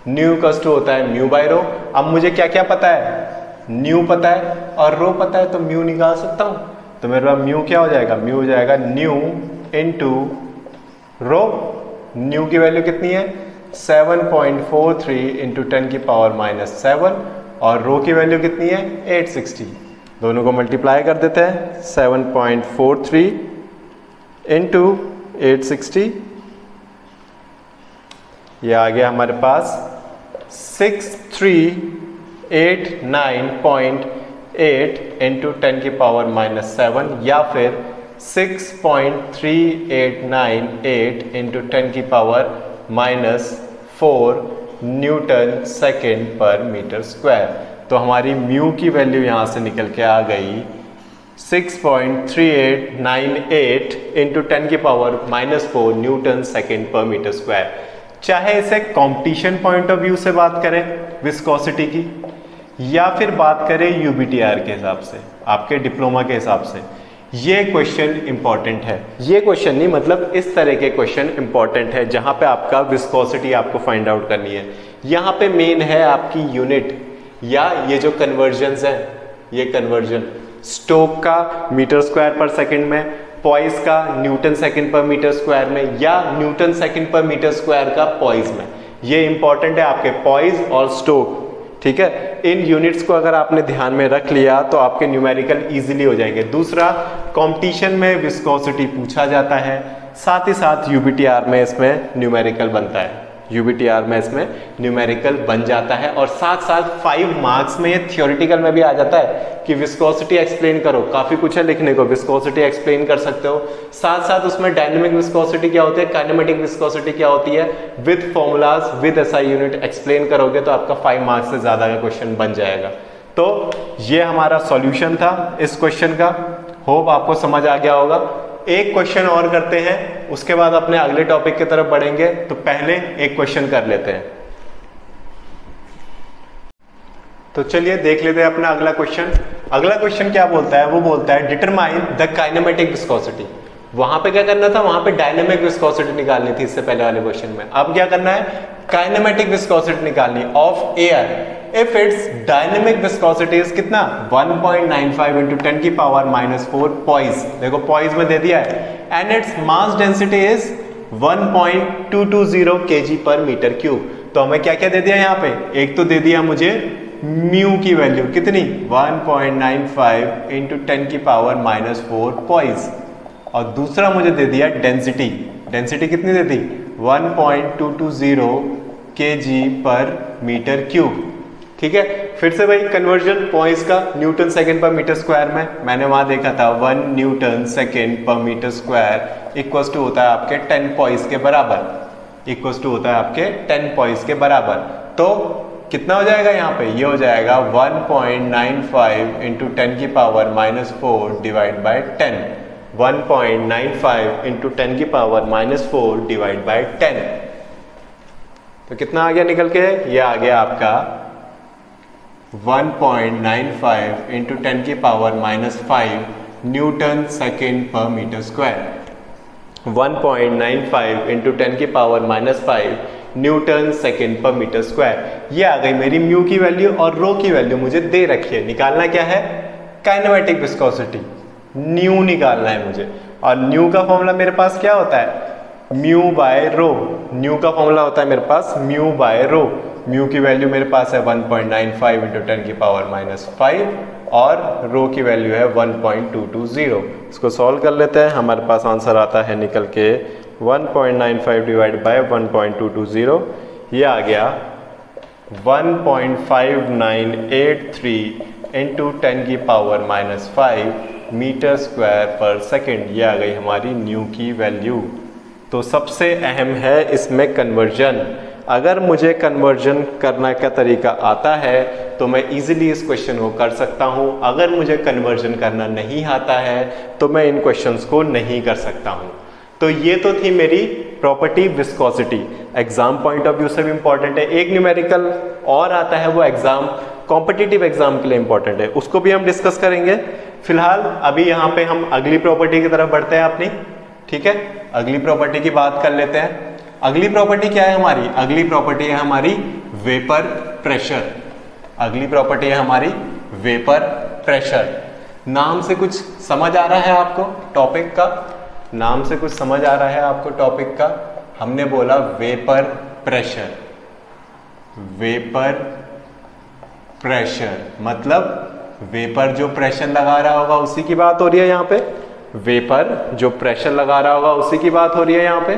Nu equals to होता है म्यू बाय रो। अब मुझे क्या क्या पता है? न्यू पता है और रो पता है, तो म्यू निकाल सकता हूं। तो मेरे पास म्यू क्या हो जाएगा, म्यू हो जाएगा न्यू इनटू रो। न्यू की वैल्यू कितनी है 7.43 इंटू 10 की पावर -7 और रो की वैल्यू कितनी है 860। दोनों को मल्टीप्लाई कर देते हैं 7.43 इंटू 860, ये आ गया हमारे पास 6389.8 इंटू 10 की पावर -7 या फिर 6.3898 इंटू 10 की पावर -4 न्यूटन सेकेंड पर मीटर स्क्वायर। तो हमारी म्यू की वैल्यू यहाँ से निकल के आ गई 6.3898 इंटू 10 की पावर -4 न्यूटन सेकेंड पर मीटर स्क्वायर। चाहे इसे कंपटीशन पॉइंट ऑफ व्यू से बात करें विस्कोसिटी की, या फिर बात करें यूबीटीआर के हिसाब से, आपके डिप्लोमा के हिसाब से, ये क्वेश्चन इंपॉर्टेंट है। ये क्वेश्चन नहीं, मतलब इस तरह के क्वेश्चन इंपॉर्टेंट है जहां पे आपका विस्कोसिटी आपको फाइंड आउट करनी है। यहाँ पे मेन है आपकी यूनिट या ये जो कन्वर्जन्स है, ये कन्वर्जन स्टोक का मीटर स्क्वायर पर सेकंड में, पॉइस का Newton second per metre square में, या Newton second per metre square का पॉइस में। ये इंपॉर्टेंट है आपके पॉइस और स्टोक, ठीक है। इन यूनिट्स को अगर आपने ध्यान में रख लिया तो आपके न्यूमेरिकल इजीली हो जाएंगे। दूसरा, कंपटीशन में विस्कोसिटी पूछा जाता है, साथ ही साथ यूबीटीआर में इसमें न्यूमेरिकल बनता है, यूबीटीआर में इसमें न्यूमेरिकल बन जाता है। और साथ साथ 5 मार्क्स में ये थियोरिटिकल में भी आ जाता है कि विस्कोसिटी एक्सप्लेन करो, काफी कुछ है लिखने को, विस्कोसिटी एक्सप्लेन कर सकते हो। साथ साथ उसमें डायनेमिक विस्कोसिटी क्या होती है, काइनेमेटिक विस्कोसिटी क्या होती है, with formulas with SI unit explain करोगे तो आपका 5 मार्क्स से ज्यादा का क्वेश्चन बन जाएगा। तो ये हमारा सॉल्यूशन था इस क्वेश्चन का। होप आपको समझ आ गया होगा। एक क्वेश्चन और करते हैं, उसके बाद अपने अगले टॉपिक की तरफ बढ़ेंगे। तो पहले एक क्वेश्चन कर लेते हैं। तो चलिए देख लेते हैं अपना अगला क्वेश्चन। अगला क्वेश्चन क्या बोलता है, वो बोलता है डिटरमाइन द काइनेमेटिक विस्कोसिटी। वहां पे क्या करना था, वहां पे डायनेमिक विस्कोसिटी निकालनी थी इससे पहले वाले क्वेश्चन में। अब क्या करना है, काइनेमेटिक विस्कोसिटी निकालनी of air if it's dynamic viscosity is कितना 1.95 इंटू 10 की पावर -4 पॉइस। देखो पॉइस में दे दिया है, and its mass density is 1.220 kg per metre cube. तो हमें क्या क्या दे दिया यहाँ पे, एक तो दे दिया मुझे म्यू की वैल्यू कितनी 1.95 इंटू 10 की पावर -4 पॉइस, और दूसरा मुझे दे दिया डेंसिटी। डेंसिटी कितनी दे दी 1.220 kg पर मीटर क्यूब, ठीक है। फिर से भाई कन्वर्जन पॉइस का Newton second per metre square में, मैंने वहां देखा था 1 Newton second per metre square equal to होता है आपके 10 पॉइस के बराबर, इक्वल टू होता है आपके 10 पॉइस के बराबर। तो कितना हो जाएगा यहाँ पे, ये हो जाएगा 1.95 इंटू 10 की पावर -4 डिवाइड बाय 10, 1.95 इंटू 10 की पावर -4 डिवाइड बाय 10। तो कितना आ गया निकल के, ये आ गया आपका 1.95 इंटू 10 की पावर -5 न्यूटन सेकेंड पर मीटर स्क्वायर। 1.95 इंटू 10 की पावर -5 न्यूटन सेकेंड पर मीटर स्क्वायर। ये आ गई मेरी म्यू की वैल्यू, और रो की वैल्यू मुझे दे रखी है। निकालना क्या है, काइनेमेटिक विस्कोसिटी, न्यू निकालना है मुझे। और न्यू का फॉर्मूला मेरे पास क्या होता है, म्यू बाय रो। न्यू का फॉर्मूला होता है मेरे पास म्यू बाय रो। म्यू की वैल्यू मेरे पास है 1.95 इंटू 10 की पावर -5 और रो की वैल्यू है 1.220। इसको सॉल्व कर लेते हैं, हमारे पास आंसर आता है निकल के 1.95 डिवाइड बाय 1.220, ये आ गया 1.5983 इंटू 10 की पावर -5 मीटर स्क्वायर पर सेकेंड। ये आ गई हमारी न्यू की वैल्यू। तो सबसे अहम है इसमें कन्वर्जन। अगर मुझे कन्वर्जन करने का तरीका आता है तो मैं इजीली इस क्वेश्चन को कर सकता हूं। अगर मुझे कन्वर्जन करना नहीं आता है तो मैं इन क्वेश्चंस को नहीं कर सकता हूं। तो ये तो थी मेरी property viscosity, exam point of view से भी इंपॉर्टेंट है। एक न्यूमेरिकल और आता है, वो एग्जाम कॉम्पिटिटिव एग्जाम के लिए इंपॉर्टेंट है, उसको भी हम डिस्कस करेंगे। फिलहाल अभी यहाँ पे हम अगली प्रॉपर्टी की तरफ बढ़ते हैं अपनी, ठीक है। अगली प्रॉपर्टी की बात कर लेते हैं। अगली प्रॉपर्टी क्या है हमारी, अगली प्रॉपर्टी है हमारी वेपर प्रेशर। अगली प्रॉपर्टी है हमारी वेपर प्रेशर। नाम से कुछ समझ आ रहा है आपको टॉपिक का? नाम से कुछ समझ आ रहा है आपको टॉपिक का? हमने बोला वेपर प्रेशर। वेपर प्रेशर मतलब वेपर जो प्रेशर लगा रहा होगा उसी की बात हो रही है यहाँ पे। वेपर जो प्रेशर लगा रहा होगा उसी की बात हो रही है यहाँ पे।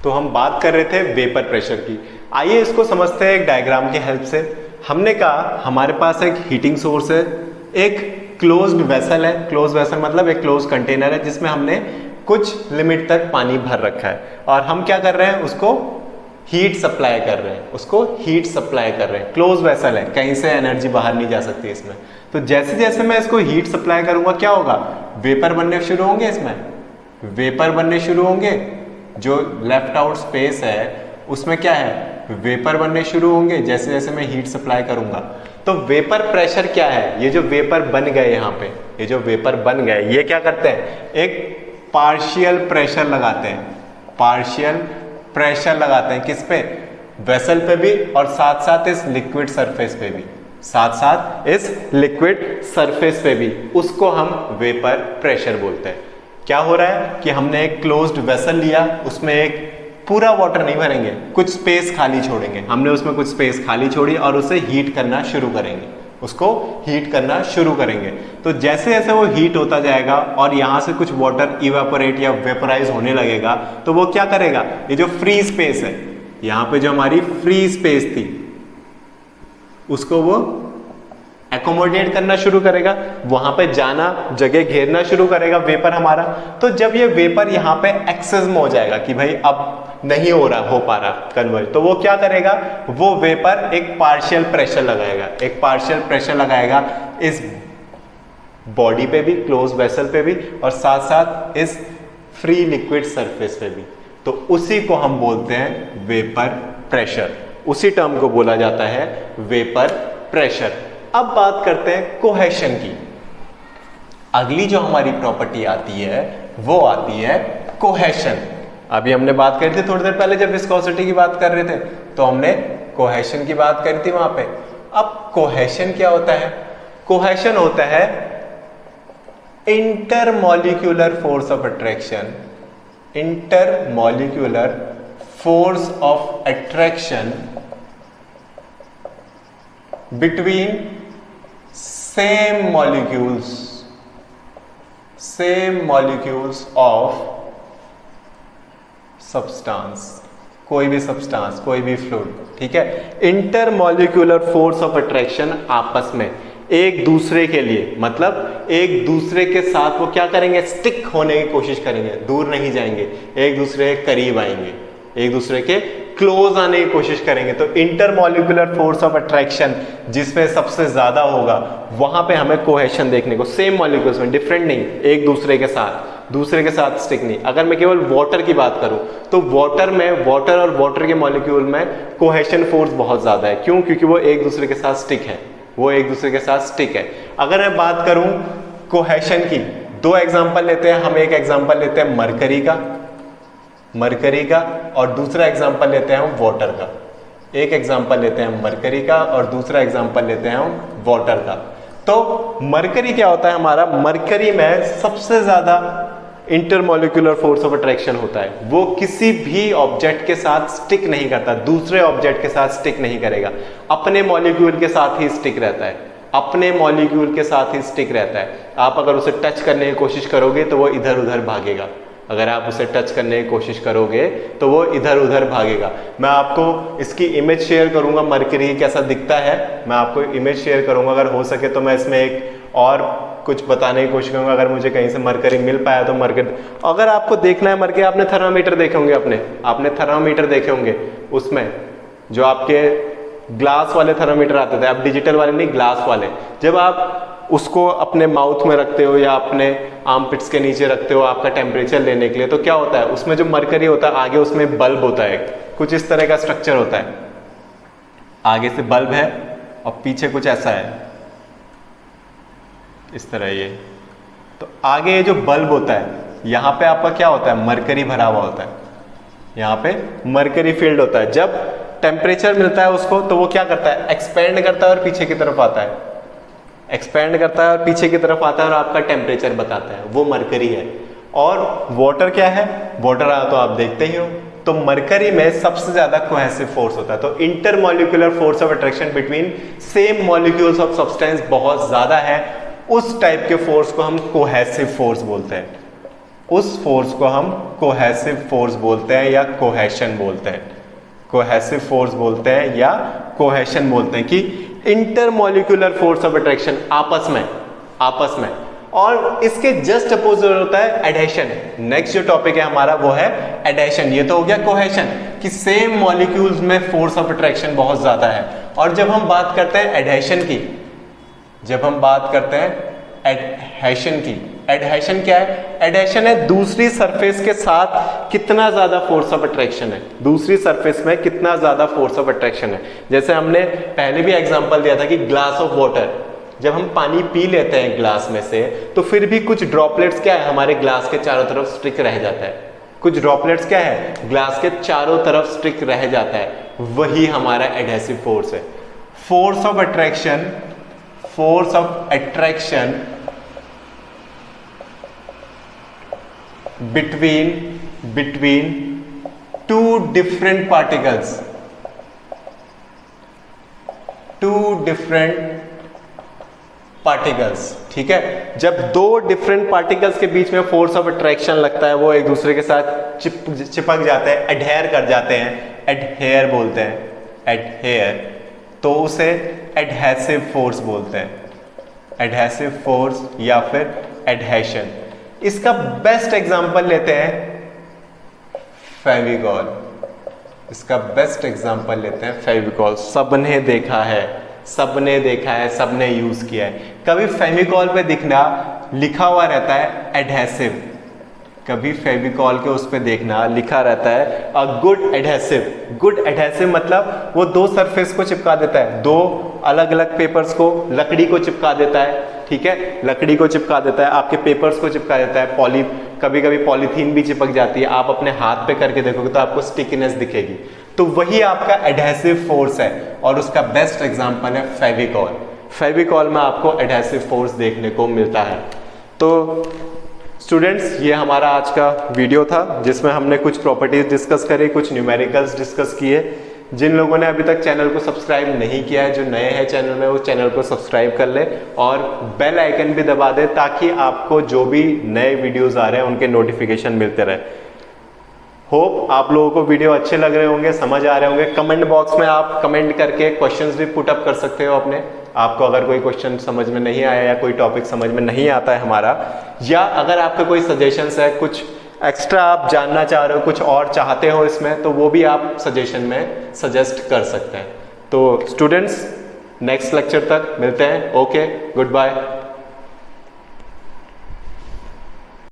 तो हम बात कर रहे थे वेपर प्रेशर की। आइए इसको समझते हैं एक डायग्राम की हेल्प से। हमने कहा हमारे पास एक हीटिंग सोर्स है, एक क्लोज्ड वेसल है। क्लोज वेसल मतलब एक क्लोज कंटेनर है जिसमें हमने कुछ लिमिट तक पानी भर रखा है और हम क्या कर रहे हैं, उसको हीट सप्लाई कर रहे हैं। उसको हीट सप्लाई कर रहे हैं। क्लोज वेसल है, कहीं से एनर्जी बाहर नहीं जा सकती इसमें। तो जैसे जैसे मैं इसको हीट सप्लाई करूंगा क्या होगा, वेपर बनने शुरू होंगे। इसमें वेपर बनने शुरू होंगे। जो लेफ्ट आउट स्पेस है उसमें क्या है, वेपर बनने शुरू होंगे जैसे जैसे मैं हीट सप्लाई करूंगा। तो वेपर प्रेशर क्या है, ये जो वेपर बन गए यहाँ पे, ये जो वेपर बन गए ये क्या करते हैं, एक पार्शियल प्रेशर लगाते हैं। पार्शियल प्रेशर लगाते हैं किस पे, वेसल पे भी और साथ साथ इस लिक्विड सरफेस पे भी, साथ साथ इस लिक्विड सरफेस पे भी। उसको हम वेपर प्रेशर बोलते हैं। क्या हो रहा है कि हमने एक क्लोज्ड वेसल लिया, उसमें एक पूरा वाटर नहीं भरेंगे, कुछ स्पेस खाली छोड़ेंगे। हमने उसमें कुछ स्पेस खाली छोड़ी और उसे हीट करना शुरू करेंगे, उसको हीट करना शुरू करेंगे। तो जैसे जैसे वो हीट होता जाएगा और यहाँ से कुछ वाटर इवेपोरेट या वेपराइज होने लगेगा तो वो क्या करेगा, ये जो फ्री स्पेस है, यहाँ पे जो हमारी फ्री स्पेस थी उसको वो एकोमोडेट करना शुरू करेगा, वहां पे जाना, जगह घेरना शुरू करेगा वेपर हमारा। तो जब ये वेपर यहाँ पे एक्सेस में हो जाएगा कि भाई अब नहीं हो पा रहा कन्वर्ट, तो वो क्या करेगा, वो वेपर एक पार्शियल प्रेशर लगाएगा। एक पार्शियल प्रेशर लगाएगा इस बॉडी पे भी, क्लोज वेसल पे भी और साथ साथ इस फ्री लिक्विड सरफेस पे भी। तो उसी को हम बोलते हैं वेपर प्रेशर। उसी टर्म को बोला जाता है वेपर प्रेशर। अब बात करते हैं कोहेशन की। अगली जो हमारी प्रॉपर्टी आती है वो आती है कोहेशन। अभी हमने बात करी थी थोड़ी देर पहले जब विस्कोसिटी की बात कर रहे थे तो हमने कोहेशन की बात करी थी वहां पे। अब कोहेशन क्या होता है, कोहेशन होता है intermolecular force of attraction. Intermolecular force of attraction between same molecules of substance। कोई भी सब्सटेंस, कोई भी फ्लूइड, ठीक है। इंटरमॉलिक्यूलर फोर्स ऑफ अट्रैक्शन आपस में एक दूसरे के लिए, मतलब एक दूसरे के साथ वो क्या करेंगे, स्टिक होने की कोशिश करेंगे, दूर नहीं जाएंगे, एक दूसरे के करीब आएंगे, एक दूसरे के क्लोज आने की कोशिश करेंगे। तो इंटरमॉलिक्यूलर फोर्स ऑफ अट्रैक्शन जिसमें सबसे ज्यादा होगा वहां पे हमें कोहेशन देखने को, सेम मॉलिक्यूल्स में, डिफरेंट नहीं, एक दूसरे के साथ स्टिक नहीं। अगर मैं केवल वाटर की बात करूं तो वाटर में, वाटर और वाटर के मॉलिक्यूल में कोहेशन फोर्स बहुत ज्यादा है। क्यों? क्योंकि वो एक दूसरे के साथ स्टिक है, वो एक दूसरे के साथ स्टिक है। अगर मैं बात करूं कोहेशन की, दो एग्जांपल लेते हैं हम। एक एग्जांपल लेते हैं मरकरी का और दूसरा एग्जांपल लेते हैं हम वाटर का। एक एग्जांपल लेते हैं मरकरी का और दूसरा एग्जांपल लेते हैं हम वाटर का। तो मरकरी क्या होता है हमारा, मरकरी में सबसे ज्यादा इंटरमॉलिक्यूलर फोर्स ऑफ अट्रैक्शन होता है। वो किसी भी ऑब्जेक्ट के साथ स्टिक नहीं करता, दूसरे ऑब्जेक्ट के साथ स्टिक नहीं करेगा, अपने मॉलिक्यूल के साथ ही स्टिक रहता है, अपने मॉलिक्यूल के साथ ही स्टिक रहता है। आप अगर उसे टच करने की कोशिश करोगे तो वो इधर उधर भागेगा, अगर आप उसे टच करने की कोशिश करोगे तो वो इधर उधर भागेगा। मैं आपको इसकी इमेज शेयर करूंगा, मरकरी कैसा दिखता है, मैं आपको इमेज शेयर करूंगा। अगर हो सके तो मैं इसमें एक और कुछ बताने की कोशिश करूंगा, अगर मुझे कहीं से मरकरी मिल पाया तो मरकरी। अगर आपको देखना है मरकरी, आपने थर्मामीटर देखे होंगे, आपने थर्मामीटर देखे होंगे, उसमें जो आपके ग्लास वाले थर्मामीटर आते थे, अब डिजिटल वाले नहीं, ग्लास वाले, जब आप उसको अपने माउथ में रखते हो या अपने आर्मपिट्स के नीचे रखते हो आपका टेम्परेचर लेने के लिए, तो क्या होता है उसमें जो मरकरी होता है आगे उसमें बल्ब होता है, कुछ इस तरह का स्ट्रक्चर होता है, आगे से बल्ब है और पीछे कुछ ऐसा है, इस तरह ये। तो आगे ये जो बल्ब होता है यहाँ पे आपका क्या होता है, मरकरी भरा हुआ होता है, यहाँ पे मरकरी फील्ड होता है। जब टेम्परेचर मिलता है उसको, तो वो क्या करता है, एक्सपेंड करता है और पीछे की तरफ आता है, एक्सपेंड करता है और पीछे की तरफ आता है और आपका टेम्परेचर बताता है, वो मरकरी है। और वाटर क्या है, वाटर तो आप देखते ही हो, तो मरकरी में सबसे ज्यादा कोहेसिव फोर्स होता है। तो intermolecular force of attraction between same molecules of substance बहुत ज्यादा है, उस टाइप के फोर्स को हम कोहेसिव फोर्स बोलते हैं, उस फोर्स को हम कोहेसिव फोर्स बोलते हैं या कोहेशन बोलते हैं, कोहेसिव फोर्स बोलते हैं या कोहेशन बोलते हैं, कि इंटरमॉलिक्यूलर फोर्स ऑफ अट्रैक्शन आपस में। और इसके जस्ट अपोजिट होता है एडहेशन। नेक्स्ट जो टॉपिक है हमारा वो है एडहेशन। ये तो हो गया कोहेशन, कि सेम मॉलिक्यूल्स में फोर्स ऑफ अट्रैक्शन बहुत ज्यादा है। और जब हम बात करते हैं एडहेशन की, जब हम बात करते हैं एडहेशन की, एडहेशन क्या है, एडहेशन है दूसरी सरफेस के साथ कितना ज्यादा फोर्स ऑफ अट्रैक्शन है, दूसरी सरफेस में कितना ज्यादा फोर्स ऑफ अट्रैक्शन है। जैसे हमने पहले भी एग्जांपल दिया था कि ग्लास ऑफ वाटर, जब हम पानी पी लेते हैं ग्लास में से, तो फिर भी कुछ ड्रॉपलेट्स क्या है हमारे ग्लास के चारों तरफ स्टिक रह जाता है, कुछ ड्रॉपलेट्स क्या है ग्लास के चारों तरफ स्टिक रह जाता है, वही हमारा एडहेसिव फोर्स है। Force of attraction, force of attraction between two different particles, ठीक है। जब दो डिफरेंट पार्टिकल्स के बीच में फोर्स ऑफ अट्रैक्शन लगता है, वो एक दूसरे के साथ चिपक जाते हैं, एडहेयर कर जाते हैं, एडहेयर बोलते हैं, एडहेयर, तो उसे एडहेसिव फोर्स बोलते हैं, एडहेसिव फोर्स या फिर एडहेशन। इसका बेस्ट एग्जांपल लेते हैं फेविकॉल, इसका बेस्ट एग्जांपल लेते हैं फेविकॉल। सबने देखा है, सबने देखा है, सबने यूज किया है। कभी फेविकॉल पे दिखना लिखा हुआ रहता है एडहेसिव, कभी फेविकॉल के उस पे देखना लिखा रहता है a good adhesive. Good adhesive मतलब वो दो सरफेस को चिपका देता है, दो अलग अलग पेपर्स को, लकड़ी को चिपका देता है, ठीक है, लकड़ी को चिपका देता है, आपके पेपर्स को चिपका देता है, कभी कभी पॉलीथीन भी चिपक जाती है, आप अपने हाथ पे करके देखोगे तो आपको स्टिकीनेस दिखेगी, तो वही आपका एडहेसिव फोर्स है। और उसका बेस्ट एग्जांपल है फेविकॉल। फेविकॉल में आपको एडहेसिव फोर्स देखने को मिलता है। तो स्टूडेंट्स, ये हमारा आज का वीडियो था जिसमें हमने कुछ प्रॉपर्टीज डिस्कस करी, कुछ न्यूमेरिकल्स डिस्कस किए। जिन लोगों ने अभी तक चैनल को सब्सक्राइब नहीं किया है, जो नए हैं चैनल में, वो चैनल को सब्सक्राइब कर ले और बेल आइकन भी दबा दे, ताकि आपको जो भी नए वीडियोस आ रहे हैं उनके नोटिफिकेशन मिलते रहे। होप आप लोगों को वीडियो अच्छे लग रहे होंगे, समझ आ रहे होंगे। कमेंट बॉक्स में आप कमेंट करके क्वेश्चंस भी पुट अप कर सकते हो अपने। आपको अगर कोई क्वेश्चन समझ में नहीं आया या कोई टॉपिक समझ में नहीं आता है हमारा, या अगर आपके कोई सजेशंस है, कुछ एक्स्ट्रा आप जानना चाह रहे हो, कुछ और चाहते हो इसमें, तो वो भी आप सजेशन में सजेस्ट कर सकते हैं। तो स्टूडेंट्स, नेक्स्ट लेक्चर तक मिलते हैं। Okay, good bye.